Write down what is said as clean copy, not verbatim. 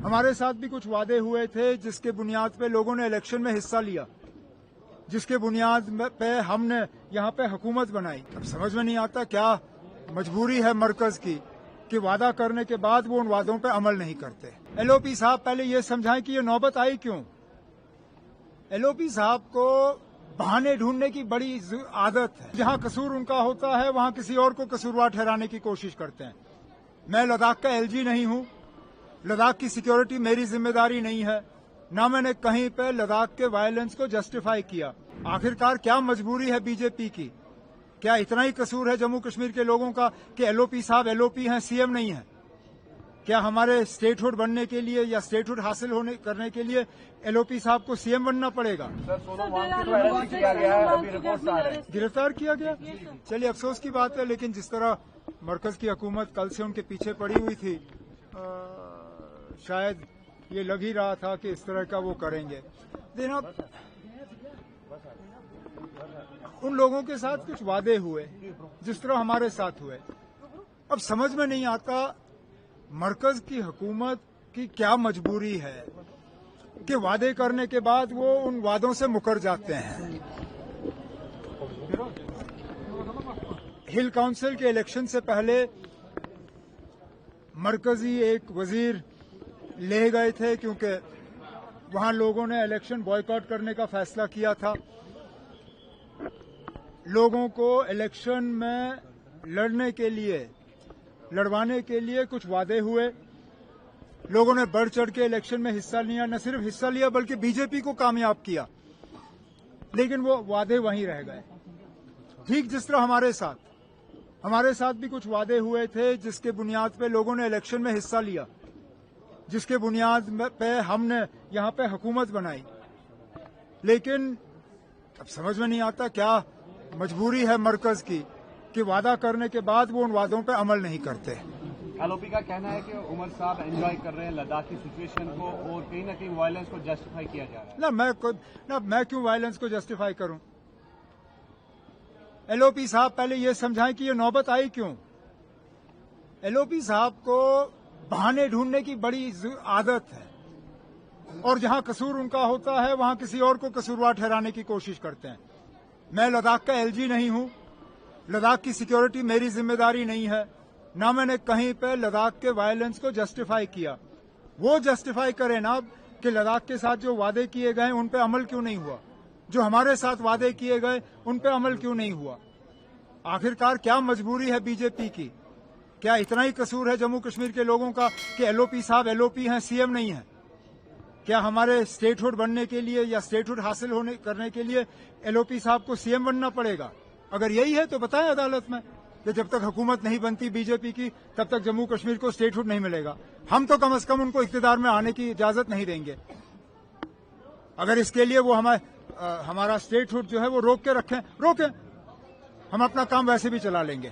हमारे साथ भी कुछ वादे हुए थे जिसके बुनियाद पे लोगों ने इलेक्शन में हिस्सा लिया, जिसके बुनियाद पे हमने यहाँ पे हुकूमत बनाई। अब समझ में नहीं आता क्या मजबूरी है मरकज की कि वादा करने के बाद वो उन वादों पे अमल नहीं करते। एलओपी साहब पहले ये समझाएं कि ये नौबत आई क्यों। एलओपी साहब को बहाने ढूंढने की बड़ी आदत है। जहां कसूर उनका होता है वहां किसी और को कसूरवार ठहराने की कोशिश करते हैं। मैं लद्दाख का एलजी नहीं हूं, लद्दाख की सिक्योरिटी मेरी जिम्मेदारी नहीं है, ना मैंने कहीं पे लद्दाख के वायलेंस को जस्टिफाई किया। आखिरकार क्या मजबूरी है बीजेपी की? क्या इतना ही कसूर है जम्मू कश्मीर के लोगों का कि एलओपी साहब एलओपी हैं, सीएम नहीं है? क्या हमारे स्टेटहुड बनने के लिए या स्टेटहुड हासिल करने के लिए एलओपी साहब को सीएम बनना पड़ेगा? गिरफ्तार किया गया। चलिए अफसोस की बात है, लेकिन जिस तरह मरकज की हुकूमत कल से उनके पीछे पड़ी हुई थी, शायद ये लग ही रहा था कि इस तरह का वो करेंगे। देखना, उन लोगों के साथ कुछ वादे हुए जिस तरह हमारे साथ हुए। अब समझ में नहीं आता मरकज की हुकूमत की क्या मजबूरी है कि वादे करने के बाद वो उन वादों से मुकर जाते हैं। हिल काउंसिल के इलेक्शन से पहले मरकजी एक वजीर ले गए थे क्योंकि वहां लोगों ने इलेक्शन बॉयकॉट करने का फैसला किया था। लोगों को इलेक्शन में लड़वाने के लिए कुछ वादे हुए। लोगों ने बढ़ चढ़ के इलेक्शन में हिस्सा लिया, न सिर्फ हिस्सा लिया बल्कि बीजेपी को कामयाब किया, लेकिन वो वादे वहीं रह गए। ठीक जिस तरह हमारे साथ भी कुछ वादे हुए थे जिसके बुनियाद पे लोगों ने इलेक्शन में हिस्सा लिया, जिसके बुनियाद पे हमने यहाँ पे हुकूमत बनाई। लेकिन अब समझ में नहीं आता क्या मजबूरी है मरकज की कि वादा करने के बाद वो उन वादों पे अमल नहीं करते। एलओपी का कहना है कि उमर साहब एंजॉय कर रहे हैं लद्दाख की सिचुएशन को और कहीं ना कहीं वायलेंस को जस्टिफाई किया जा रहा है। मैं क्यों वायलेंस को जस्टिफाई करूं? एलओपी साहब पहले ये समझाएं कि ये नौबत आई क्यों। एलओपी साहब को बहाने ढूंढने की बड़ी आदत है, और जहां कसूर उनका होता है वहां किसी और को कसूरवार ठहराने की कोशिश करते हैं। मैं लद्दाख का एलजी नहीं हूं, लद्दाख की सिक्योरिटी मेरी जिम्मेदारी नहीं है, ना मैंने कहीं पे लद्दाख के वायलेंस को जस्टिफाई किया। वो जस्टिफाई करें ना कि लद्दाख के साथ जो वादे किए गए उन पे अमल क्यों नहीं हुआ, जो हमारे साथ वादे किए गए उन पे अमल क्यों नहीं हुआ। आखिरकार क्या मजबूरी है बीजेपी की? क्या इतना ही कसूर है जम्मू कश्मीर के लोगों का कि एलओपी साहब एलओपी हैं, सीएम नहीं है? क्या हमारे स्टेटहुड बनने के लिए या स्टेटहुड हासिल करने के लिए एलओपी साहब को सीएम बनना पड़ेगा? अगर यही है तो बताएं अदालत में कि जब तक हुकूमत नहीं बनती बीजेपी की तब तक जम्मू कश्मीर को स्टेटहुड नहीं मिलेगा। हम तो कम से कम उनको इख्तियार में आने की इजाजत नहीं देंगे। अगर इसके लिए वो हमारा स्टेटहुड जो है वो रोक के रखें, हम अपना काम वैसे भी चला लेंगे।